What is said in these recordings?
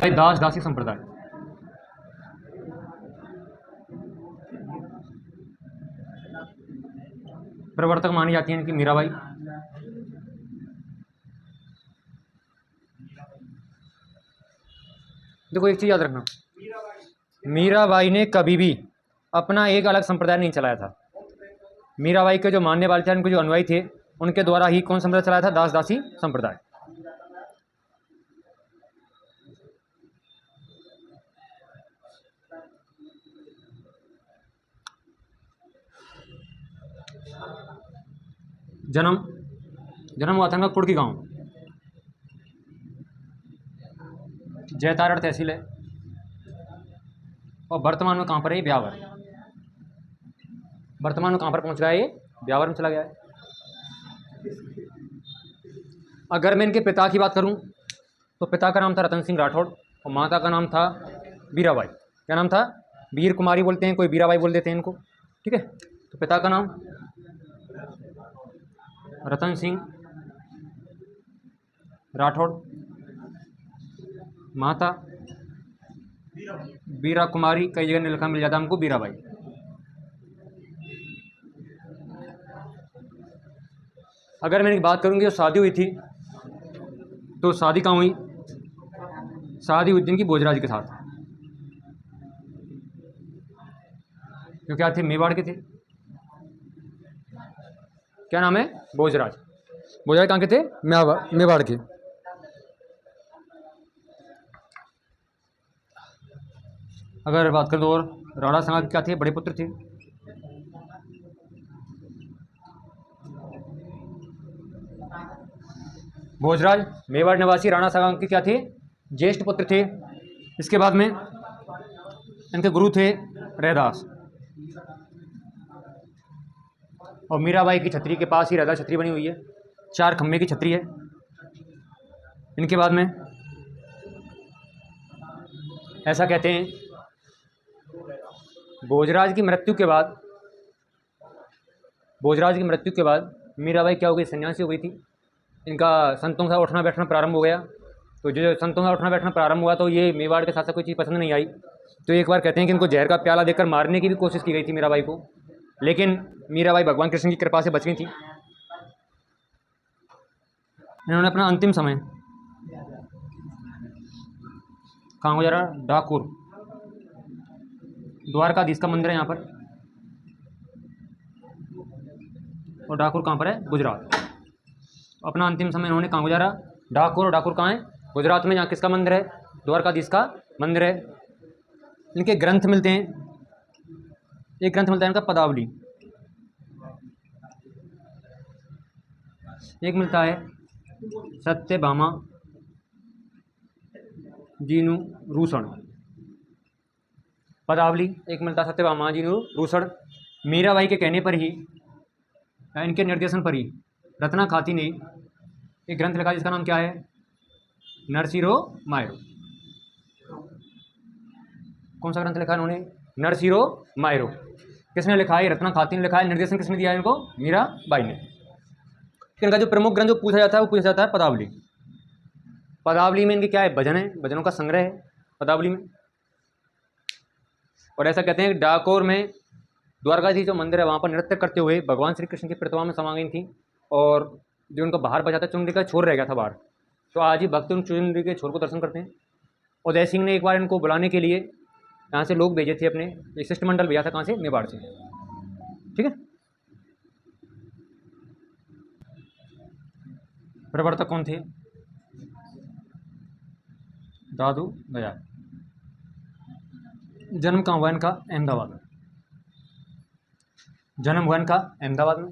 दास दासी संप्रदाय। प्रवर्तक मानी जाती है इनकी मीराबाई। देखो एक चीज याद रखना, मीराबाई ने कभी भी अपना एक अलग संप्रदाय नहीं चलाया था। मीराबाई के जो मानने वाले थे, उनके जो अनुयायी थे, उनके द्वारा ही कौन संप्रदाय चलाया था? दास दासी संप्रदाय। जन्म जन्म हुआ था इनका कुड़की गांव, जैतारण तहसील है, और वर्तमान में कहाँ पर है ये? ब्यावर। वर्तमान में कहाँ पर पहुँच गया है ये? ब्यावर में चला गया है। अगर मैं इनके पिता की बात करूं तो पिता का नाम था रतन सिंह राठौड़ और माता का नाम था वीराबाई। क्या नाम था? वीर कुमारी बोलते हैं, कोई वीराबाई बोल देते हैं इनको, ठीक है। तो पिता का नाम रतन सिंह राठौड़, माता वीरा कुमारी, कई जगह लिखा मिल जाता है हमको वीराबाई। अगर मैं इनकी बात करूंगी तो शादी हुई थी, तो शादी कहाँ हुई? शादी हुई इनकी भोजराज के साथ, जो क्या थे? मेवाड़ के थे। क्या नाम है? भोजराज। भोजराज कहाँ के थे? मेवाड़ के। अगर बात करें तो और राणा संगा के क्या थे? बड़े पुत्र थे। भोजराज मेवाड़ निवासी राणा संगा के क्या थे? ज्येष्ठ पुत्र थे। इसके बाद में इनके गुरु थे रैदास, और मीराबाई की छतरी के पास ही रैदास छतरी बनी हुई है, 4 खम्भे की छतरी है। इनके बाद में ऐसा कहते हैं भोजराज की मृत्यु के बाद मीराबाई क्या हो गई? सन्यासी हो गई थी। इनका संतों का उठना बैठना प्रारंभ हो गया। तो जो संतों का उठना बैठना प्रारंभ हुआ तो ये मेवाड़ के साथ कोई चीज़ पसंद नहीं आई। तो एक बार कहते हैं कि इनको जहर का प्याला देकर मारने की भी कोशिश की गई थी मीराबाई को, लेकिन मीराबाई भगवान कृष्ण की कृपा से बच गई थी। इन्होंने अपना अंतिम समय कहाँ हो जा रहा? डाकोर, द्वारकाधीश का मंदिर है यहाँ पर, और डाकोर कहाँ पर है? गुजरात। अपना अंतिम समय इन्होंने कहाँ गुजारा? डाकोर। और डाकोर कहाँ है? गुजरात में। यहाँ किसका मंदिर है? द्वारकाधीश का मंदिर है। इनके ग्रंथ मिलते हैं, एक ग्रंथ मिलता है इनका पदावली, एक मिलता है सत्यभामा जीनु रूषण। पदावली एक मिलता है सत्यभामा जीनु रूषण। मीराबाई के कहने पर ही, इनके निर्देशन पर ही रत्ना खाती ने एक ग्रंथ लिखा जिसका नाम क्या है? नरसिरो मायरो। कौन सा ग्रंथ लिखा इन्होंने? नरसिरो मायरो। किसने लिखा है? रत्ना खाती ने लिखा है। निर्देशन किसने दिया है इनको? मीराबाई ने। इनका जो प्रमुख ग्रंथ जो पूछा जाता है वो पूछा जाता है पदावली। पदावली में इनके क्या है? भजन है, भजनों का संग्रह है पदावली में। और ऐसा कहते हैं कि डाकोर में द्वारकाधीश जो मंदिर है वहाँ पर नृत्य करते हुए भगवान श्री कृष्ण की प्रतिमा में समा गई थी, और जो उनको बाहर बचा था, चुनरी का छोर रह गया था बाहर, तो आज ही भक्त उन चुनरी के छोर को दर्शन करते हैं। उदय सिंह ने एक बार इनको बुलाने के लिए यहाँ से लोग भेजे थे, अपने एक शिष्टमंडल भेजा था। कहाँ से? मेवाड़ से, ठीक है। प्रवर्तक कौन थे? दादू दयाल। जन्म कहाँ हुआ इनका? अहमदाबाद में। जन्म हुआ इनका अहमदाबाद में।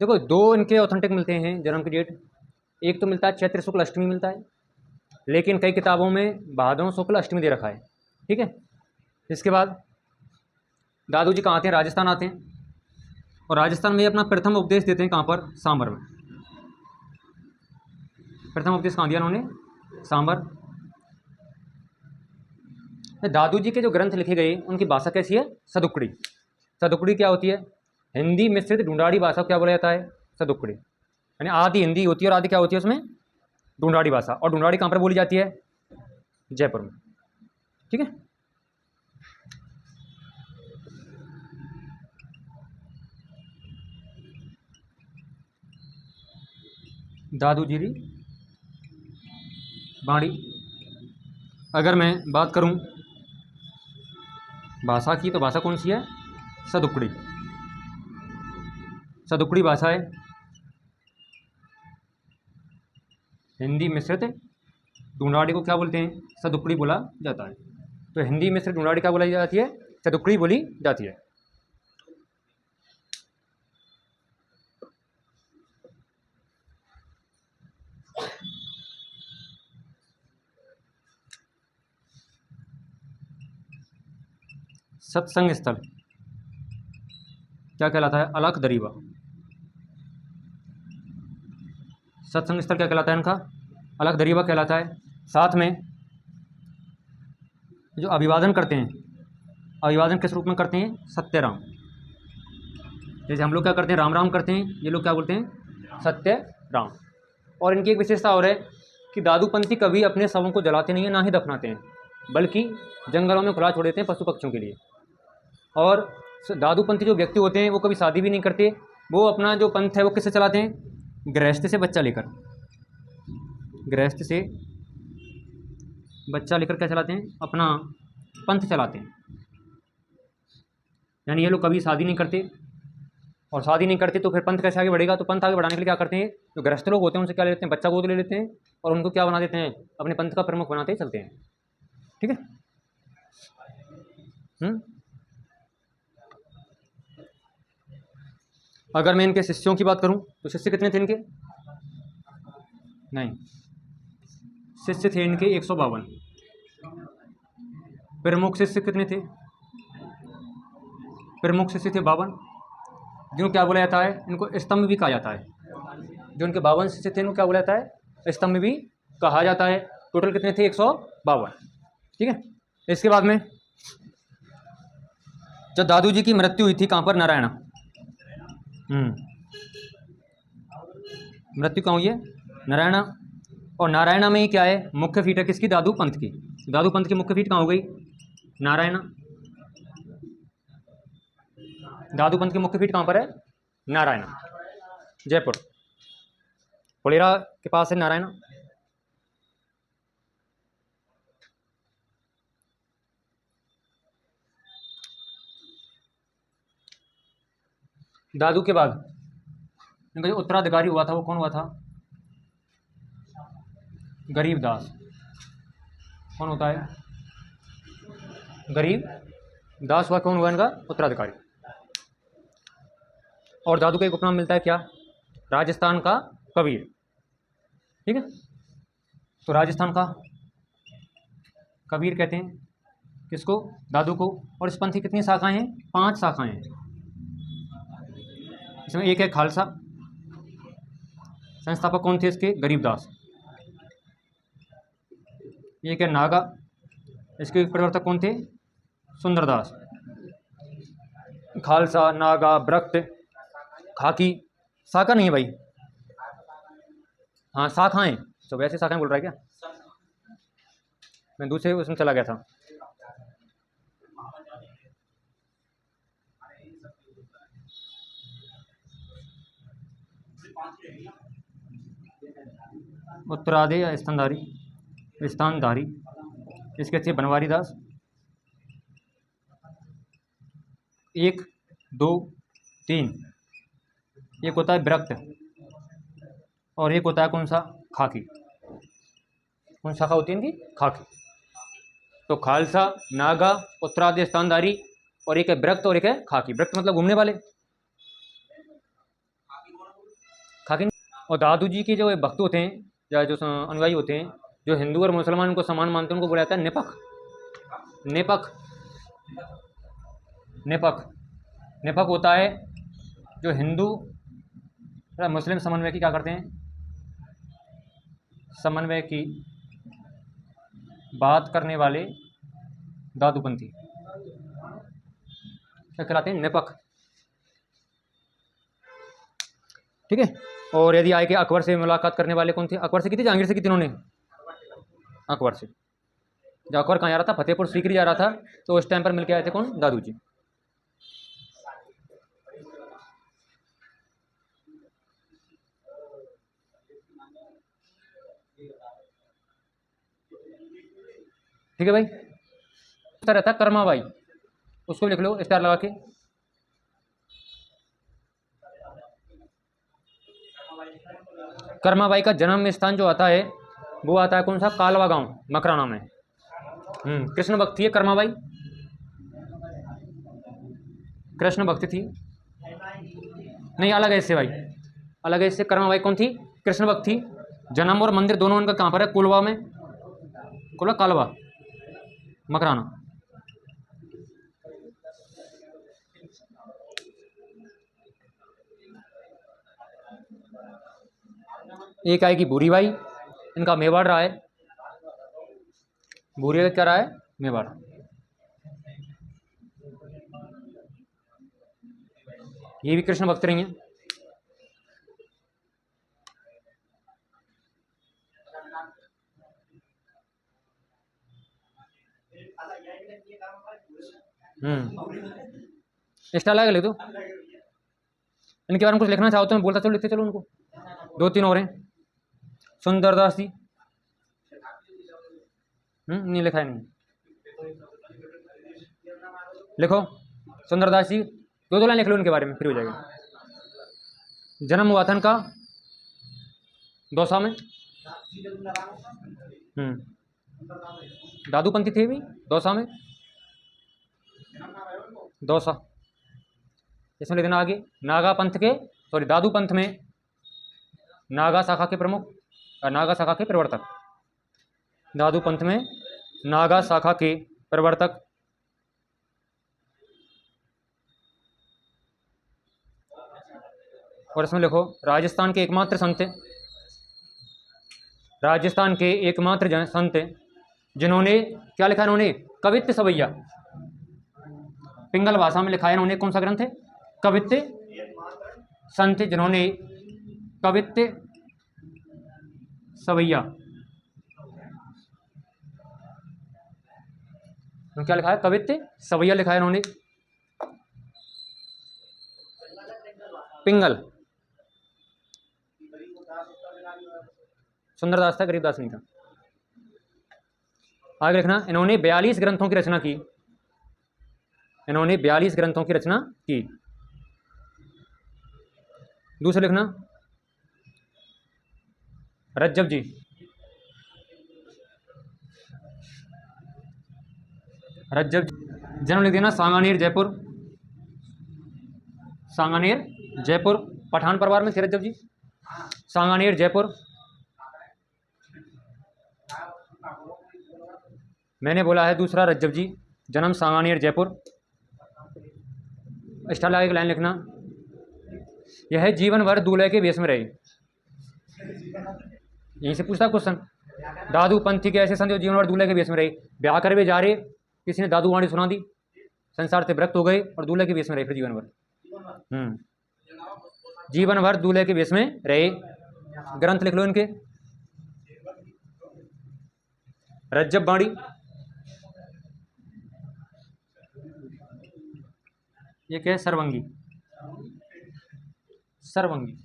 देखो दो इनके ऑथेंटिक मिलते हैं जन्म की डेट। एक तो मिलता है चैत्र शुक्ल अष्टमी मिलता है, लेकिन कई किताबों में भादों शुक्ल अष्टमी दे रखा है, ठीक है। इसके बाद दादू जी कहाँ आते हैं? राजस्थान आते हैं, और राजस्थान में अपना प्रथम उपदेश देते हैं कहाँ पर? सांबर में। प्रथम उपदेश कहाँ दिया उन्होंने? सांबर। दादू जी के जो ग्रंथ लिखे गए उनकी भाषा कैसी है? सदुक्कड़ी। सदुक्कड़ी क्या होती है? हिंदी मिश्रित ढूंढाड़ी भाषा को क्या बोला जाता है? सदुक्कड़ी। यानी आधी हिंदी होती है और आधी क्या होती है उसमें? ढूंढाड़ी भाषा। और ढूंढाड़ी कहाँ पर बोली जाती है? जयपुर में। ठीक है। दादूजीरी बाड़ी। अगर मैं बात करूं भाषा की, तो भाषा कौन सी है? सदुक्कड़ी। सदुक्कड़ी भाषा है हिंदी मिश्रित ढूंढाड़ी को क्या बोलते हैं? सदुक्कड़ी बोला जाता है। तो हिंदी मिश्रित ढूंढाड़ी क्या बोली जाती है? सदुक्कड़ी बोली जाती है। सत्संग स्थल क्या कहलाता है? अलख दरीबा। सत्संग स्थल क्या कहलाता है इनका? अलख दरीबा कहलाता है। साथ में जो अभिवादन करते हैं, अभिवादन किस रूप में करते हैं? सत्य राम। जैसे हम लोग क्या करते हैं? राम राम करते हैं, ये लोग क्या बोलते हैं? सत्य राम। और इनकी एक विशेषता और है कि दादूपंथी कभी अपने शवों को जलाते नहीं है, ना ही दफनाते हैं, बल्कि जंगलों में खुला छोड़ देते हैं पशु पक्षियों के लिए। और दादूपंथी जो व्यक्ति होते हैं वो कभी शादी भी नहीं करते। वो अपना जो पंथ है वो किससे चलाते हैं? गृहस्थ से बच्चा लेकर। गृहस्थ से बच्चा लेकर क्या चलाते हैं? अपना पंथ चलाते हैं। यानी ये लोग कभी शादी नहीं करते, और शादी नहीं करते तो फिर पंथ कैसे आगे बढ़ेगा? तो पंथ आगे बढ़ाने के लिए क्या करते हैं? जो गृहस्थ लोग होते हैं उनसे क्या ले लेते हैं? बच्चा गोद ले लेते हैं, और उनको क्या बना देते हैं? अपने पंथ का प्रमुख बनाते चलते हैं। ठीक है। अगर मैं इनके शिष्यों की बात करूं तो शिष्य कितने थे इनके? नहीं, शिष्य थे इनके 152। प्रमुख शिष्य कितने थे? प्रमुख शिष्य थे 52। जिनको क्या बोला जाता है? इनको स्तंभ भी कहा जाता है। जो इनके 52 शिष्य थे इनको क्या बोला जाता है? स्तंभ भी कहा जाता है। टोटल कितने थे? 152। ठीक है। इसके बाद में जब दादू जी की मृत्यु हुई थी, कहाँ पर? नारायणा। मृत्यु कहाँ हुई है? नारायणा। और नारायणा में ही क्या है? मुख्य फीट है किसकी? दादू पंथ की। दादू पंथ की मुख्य फीट कहाँ हो गई? नारायणा। दादू पंथ की मुख्य फीट कहाँ पर है? नारायणा, जयपुर। फुलेरा के पास है नारायणा। दादू के बाद इनका जो उत्तराधिकारी हुआ था वो कौन हुआ था? गरीबदास। कौन होता है? गरीब दास हुआ। कौन हुआ इनका उत्तराधिकारी? और दादू का एक उपनाम मिलता है क्या? राजस्थान का कबीर। ठीक है। तो राजस्थान का कबीर कहते हैं किसको? दादू को। और इस पंथ की कितनी शाखाएं हैं? 5 शाखाएं हैं। इसमें एक है खालसा। संस्थापक कौन थे इसके? गरीबदास। एक है नागा। इसके प्रवर्तक कौन थे? सुंदरदास। खालसा, नागा, ब्रक्त, खाकी। शाखा नहीं है भाई, हाँ शाखाएं। तो वैसे शाखाएं बोल रहा है क्या? मैं दूसरे उसमें चला गया था। उत्तराधि या स्थानधारी इसके थे बनवारी दास। 1 2 3। एक होता है ब्रक्त, और एक होता है कौन सा? खाकी। कौन शाखा होती है इनकी? खाकी। तो खालसा, नागा, उत्तराधि, स्थानधारी, और एक है ब्रक्त और एक है खाकी। ब्रक्त मतलब घूमने वाले, खाकी। और दादू जी के जो भक्त होते हैं या जो अनुयायी होते हैं, जो हिंदू और मुसलमान को समान मानते हैं, उनको बोला जाता है निपक। नेपक। नेपक। नेपक होता है जो हिंदू या मुस्लिम समन्वय की क्या करते हैं? समन्वय की बात करने वाले दादूपंथी क्या कहलाते हैं? नेपक। ठीक है। और यदि आए कि अकबर से मुलाकात करने वाले कौन थे? अकबर से की थी, जहांगीर से की थी उन्होंने? अकबर से। जब अकबर कहाँ जा रहा था? फतेहपुर सीकरी जा रहा था, तो उस टाइम पर मिल के आए थे कौन? दादू जी। ठीक है भाई। दूसरा रहता है कर्माबाई, उसको भी लिख लो स्टार लगा के। कर्माबाई का जन्म स्थान जो आता है वो आता है कौन सा? कालवा गांव, मकराना में। कृष्ण भक्त थी ये कर्माबाई, कृष्ण भक्त थी। नहीं, अलग है इससे भाई, अलग है इससे। कर्माबाई कौन थी? कृष्ण भक्त थी। जन्म और मंदिर दोनों उनका कहाँ पर है? कुलवा में, कुलवा कालवा मकराना। एक आएगी भूरी बाई, इनका मेवाड़ रहा है। भूरी का क्या रहा है? मेवाड़। ये भी कृष्ण भक्त रही हैं। एक्स्ट्रा लगा ले दो। इनके बारे में कुछ लिखना चाहो तो मैं बोलता चलो, लिखते चलो उनको। 2-3 और हैं। सुंदरदास जी, नहीं लिखा है, नहीं लिखो। सुंदरदास जी 2-2 लाइन लिख लो उनके बारे में, फिर हो जाएगा। जन्म हुआ था इनका दौसा में। दादूपंथी थे भी दौसा में, दौसा। इसमें लिखना आगे नागा पंथ के, सॉरी दादू पंथ में नागा शाखा के प्रमुख, नागा शाखा के प्रवर्तक। दादू पंथ में नागा शाखा के प्रवर्तक। और इसमें लिखो राजस्थान के एकमात्र संत, राजस्थान के एकमात्र संत जिन्होंने क्या लिखा है? इन्होंने कवित्त सवैया, पिंगल भाषा में लिखा है इन्होंने। कौन सा ग्रंथ है? कवित्त संत, जिन्होंने कवित्त सवैया, क्या लिखा है? कवित्त सवैया लिखा है इन्होंने। पिंगल, सुंदरदास था, गरीबदास नहीं था। आगे लिखना इन्होंने 42 ग्रंथों की रचना की, इन्होंने 42 ग्रंथों की रचना की। दूसरा लिखना रज्जब जी, रज्जब जन्म लिख देना सांगानेर जयपुर, सांगानेर जयपुर। पठान परिवार में थे रज्जब जी। सांगानेर जयपुर। मैंने बोला है दूसरा रज्जब जी, जन्म सांगानेर जयपुर। स्टार लगा एक लाइन लिखना, यह जीवन भर दूल्हे के वेश में रहे। यहीं से पूछता क्वेश्चन। दादू पंथी के ऐसे संत जो जीवन भर दूल्हे के वेश में रहे, ब्याह कर वे जा रहे, किसी ने दादू वाणी सुना दी, संसार से विरक्त हो गए और दूल्हे के वेश में रहे फिर जीवन भर। जीवन भर दूल्हे के वेश में रहे। ग्रंथ लिख लो इनके। रज्जब बाड़ी, ये क्या है? सरवंगी, सरवंगी।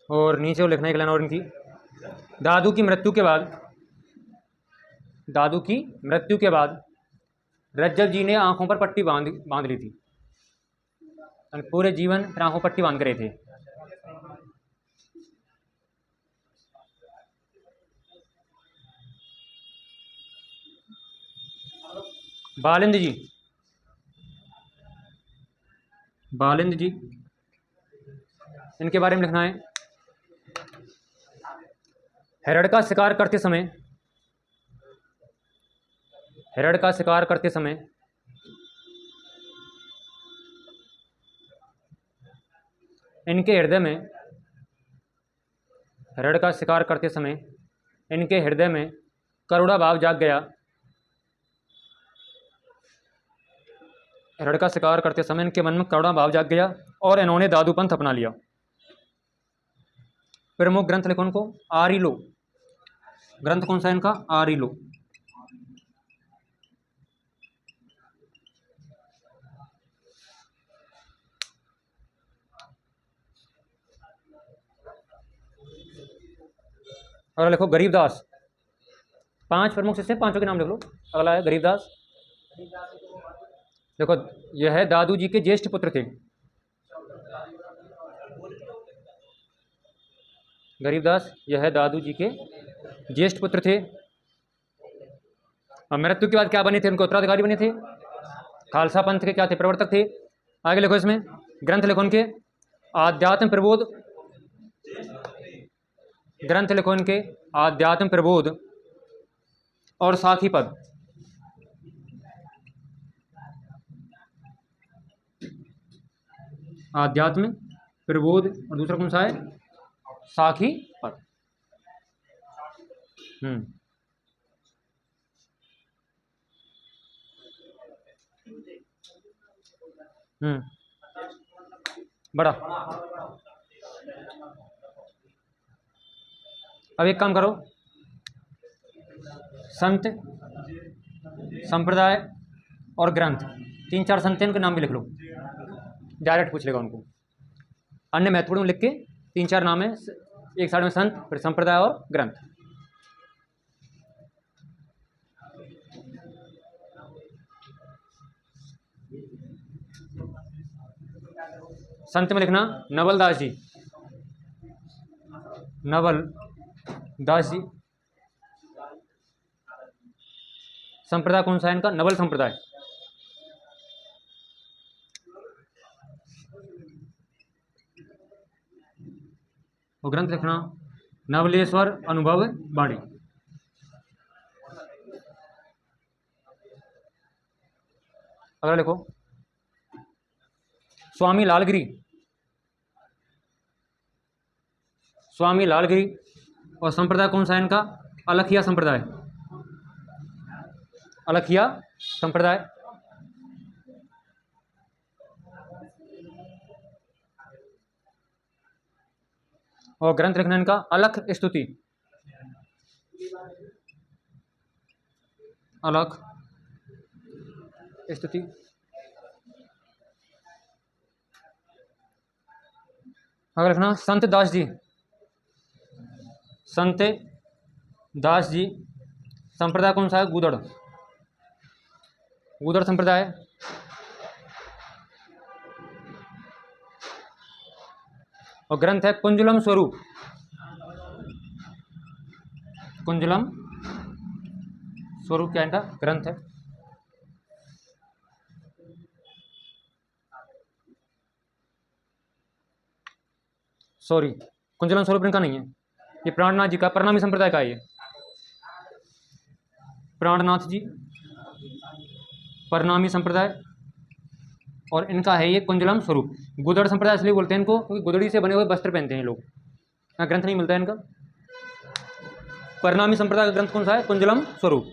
और नीचे वो लिखना एक लाइन और इनकी। दादू की मृत्यु के बाद, दादू की मृत्यु के बाद रज्जब जी ने आंखों पर पट्टी बांध ली थी। पूरे जीवन फिर आंखों पट्टी बांध कर रहे थे। बालिंद जी, बालिंद जी, इनके बारे में लिखना है। हिरण का शिकार करते समय, हिरण का शिकार करते समय इनके हृदय में, हिरण का शिकार करते समय इनके हृदय में करुणा भाव जाग गया। रण का शिकार करते समय इनके मन में करुणा भाव जाग गया और इन्होंने दादू पंथ अपना लिया। प्रमुख ग्रंथ लिखो उनको। आरिलो ग्रंथ कौन सा है इनका? आरिलो। अगला लिखो गरीबदास। 5 प्रमुख शिष्य, 5 के नाम लिख लो। अगला है गरीबदास। देखो यह है दादू जी के ज्येष्ठ पुत्र थे। गरीबदास यह है दादू जी के ज्येष्ठ पुत्र थे। और मृत्यु के बाद क्या बने थे? उनके उत्तराधिकारी बने थे। खालसा पंथ के क्या थे? प्रवर्तक थे। आगे लिखो इसमें ग्रंथ लिखो उनके। आध्यात्म प्रबोध। ग्रंथ लिखो इनके आध्यात्म प्रबोध और साखी पद। आध्यात्म प्रबोध और दूसरा कौन सा है? साखी पद। बड़ा। अब एक काम करो, संत, संप्रदाय और ग्रंथ, 3-4 संत के नाम भी लिख लो। डायरेक्ट पूछ लेगा उनको। अन्य महत्वपूर्ण लिख के 3-4 नाम है, एक साइड में संत, फिर संप्रदाय और ग्रंथ। संत में लिखना नवल दास जी। नवल दास जी। संप्रदाय कौन सा है इनका? नवल संप्रदाय। और ग्रंथ लिखना नवलेश्वर अनुभव बाणी। अगला लिखो स्वामी लालगिरी। स्वामी लालगिरी। और संप्रदाय कौन सा है इनका? अलखिया संप्रदाय। अलखिया संप्रदाय। और ग्रंथ लिखना इनका अलख स्तुति। अलख स्तुति। अगर लिखना संत दास जी। संत दास जी। संप्रदाय कौन सा है? गूदड़। गूदड़ संप्रदाय। और ग्रंथ है कुंजलम स्वरूप। कुंजलम स्वरूप क्या इनका ग्रंथ है। सॉरी, कुंजलम स्वरूप इनका नहीं है, ये प्राणनाथ जी का, प्रणामी संप्रदाय का है ये। प्राणनाथ जी प्रणामी संप्रदाय। और इनका है ये कुंजलम स्वरूप। गुदड़ संप्रदाय इसलिए बोलते हैं इनको क्योंकि गुदड़ी से बने हुए वस्त्र पहनते हैं लोग। यहाँ ग्रंथ नहीं मिलता है इनका। प्रणामी संप्रदाय का ग्रंथ कौन सा है? कुंजलम स्वरूप।